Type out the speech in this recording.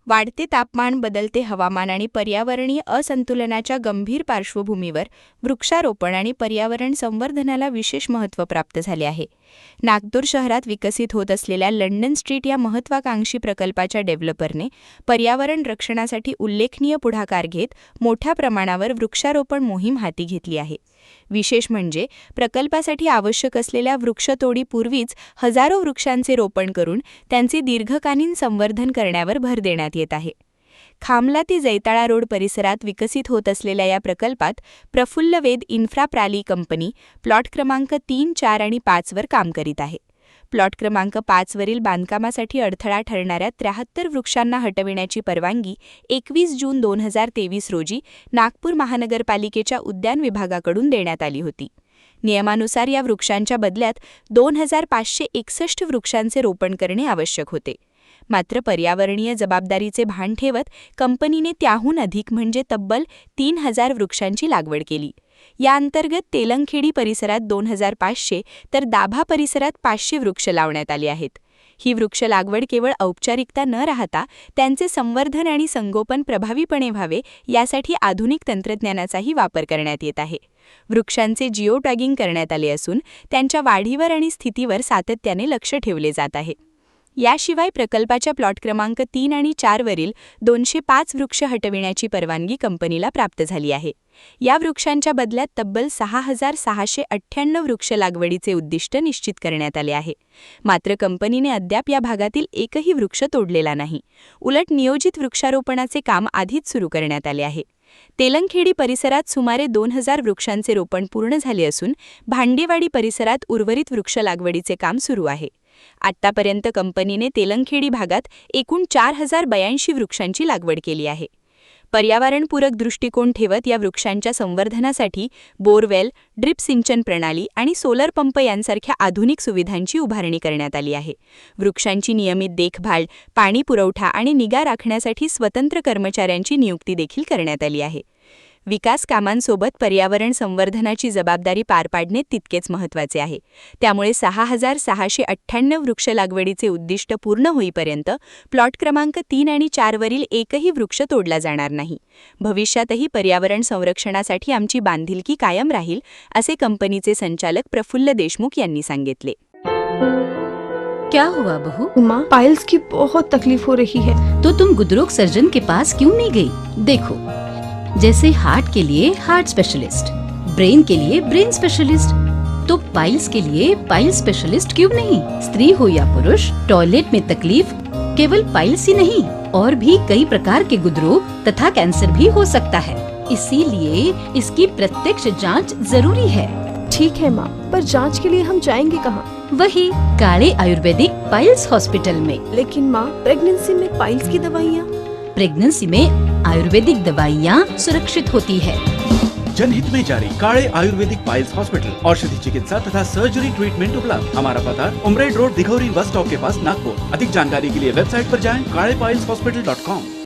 वाढते तापमान, बदलते हवामान आणि पर्यावरणीय असंतुलनाच्या गंभीर पार्श्वभूमीवर वृक्षारोपण आणि पर्यावरण संवर्धनाला विशेष महत्त्व प्राप्त झाले आहे. नागपूर शहरात विकसित होत असलेल्या लंडन स्ट्रीट या महत्त्वाकांक्षी प्रकल्पाच्या डेव्हलपरने पर्यावरण रक्षणासाठी उल्लेखनीय पुढाकार घेत मोठ्या प्रमाणावर वृक्षारोपण मोहीम हाती घेतली आहे. विशेष म्हणजे प्रकल्पासाठी आवश्यक असलेल्या वृक्षतोडीपूर्वीच हजारो वृक्षांचे रोपण करून त्यांचे दीर्घकालीन संवर्धन करण्यावर भर देण्यात येत आहे. खामला ते जैताळा रोड परिसरात विकसित होत असलेल्या या प्रकल्पात प्रफुल्ल वेद इन्फ्रा प्राली कंपनी प्लॉट क्रमांक 3, 4 आणि 5 वर काम करीत आहे. प्लॉट क्रमांक 5 वरील बांधकामासाठी अडथळा ठरणाऱ्या 73 वृक्षांना हटविण्याची परवानगी 21 जून 2023 रोजी नागपूर महानगरपालिकेच्या उद्यान विभागाकडून देण्यात आली होती. नियमानुसार या वृक्षांच्या बदल्यात 2561 वृक्षांचे रोपण करणे आवश्यक होते. मात्र पर्यावरणीय जबाबदारीचे भान ठेवत कंपनीने त्याहून अधिक म्हणजे तब्बल 3000 वृक्षांची लागवड केली. या अंतर्गत तेलंगखेडी परिसरात 2500 तर दाभा परिसरात 500 वृक्ष लावण्यात आले आहेत. ही वृक्ष लागवड केवळ औपचारिकता न राहता त्यांचे संवर्धन आणि संगोपन प्रभावीपणे व्हावे यासाठी आधुनिक तंत्रज्ञानाचाही वापर करण्यात येत आहे. वृक्षांचे जिओ टॅगिंग करण्यात आले असून त्यांच्या वाढीवर आणि स्थितीवर सातत्याने लक्ष ठेवले जात आहे. याशिवाय प्रकल्पाच्या प्लॉट क्रमांक 3 आणि 4 वरील 205 वृक्ष हटविण्याची परवानगी कंपनीला प्राप्त झाली आहे. या वृक्षांच्या बदल्यात तब्बल 6698 वृक्ष लागवडीचे उद्दिष्ट निश्चित करण्यात आले आहे. मात्र कंपनीने अद्याप या भागातील एकही वृक्ष तोडलेला नाही. उलट नियोजित वृक्षारोपणाचे काम आधीच सुरू करण्यात आले आहे. तेलंगखेडी परिसरात सुमारे 2000 वृक्षांचे रोपण पूर्ण झाले असून भांडेवाडी परिसरात उर्वरित वृक्ष लागवडीचे काम सुरू आहे. आत्तापर्यंत कंपनीने तेलंगखेडी भागात एकूण 4082 वृक्षांची लागवड केली आहे. पर्यावरणपूरक दृष्टिकोन ठेवत या वृक्षांच्या संवर्धनासाठी बोरवेल, ड्रिप सिंचन प्रणाली आणि सोलर पंप यांसारख्या आधुनिक सुविधांची उभारणी करण्यात आली आहे. वृक्षांची नियमित देखभाल, पाणी पुरवठा आणि निगा राखण्यासाठी स्वतंत्र कर्मचाऱ्यांची नियुक्ती देखील करण्यात आली आहे. विकास कामांसोबत पर्यावरण संवर्धनाची जबाबदारी पार पाडणे तितकेच महत्त्वाचे आहे. त्यामुळे 6698 वृक्ष लागवडीचे उद्दिष्ट पूर्ण होईपर्यंत प्लॉट क्रमांक 3 आणि 4 वरील एकही वृक्ष तोडला जाणार नाही. भविष्यातही पर्यावरण संरक्षणासाठी आमची बांधिलकी कायम राहील, असे कंपनीचे संचालक प्रफुल्ल देशमुख यांनी सांगितले. क्या हुआ बहू? माँ, पाइल्स की बहुत तकलीफ हो रही है. तो तुम गुदरोग सर्जन के पास क्यों नहीं गई? देखो, जैसे हार्ट के लिए हार्ट स्पेशलिस्ट, ब्रेन के लिए ब्रेन स्पेशलिस्ट, तो पाइल्स के लिए पाइल स्पेशलिस्ट क्यों नहीं? स्त्री हो या पुरुष, टॉयलेट में तकलीफ केवल पाइल्स ही नहीं और भी कई प्रकार के गुदरोग तथा कैंसर भी हो सकता है. इसीलिए इसकी प्रत्यक्ष जांच जरूरी है. ठीक है माँ, पर जांच के लिए हम जाएंगे कहाँ? वही काले आयुर्वेदिक पाइल्स हॉस्पिटल में. लेकिन माँ, प्रेगनेंसी में पाइल्स की दवाइयाँ? प्रेगनेंसी में आयुर्वेदिक दवाइयाँ सुरक्षित होती है. जनहित में जारी काले आयुर्वेदिक पाइल्स हॉस्पिटल, औषधि चिकित्सा तथा सर्जरी ट्रीटमेंट उपलब्ध. हमारा पता उमरेड रोड, दिघौरी बस स्टॉप के पास, नागपुर. अधिक जानकारी के लिए वेबसाइट पर जाएं kalepileshhospital.com.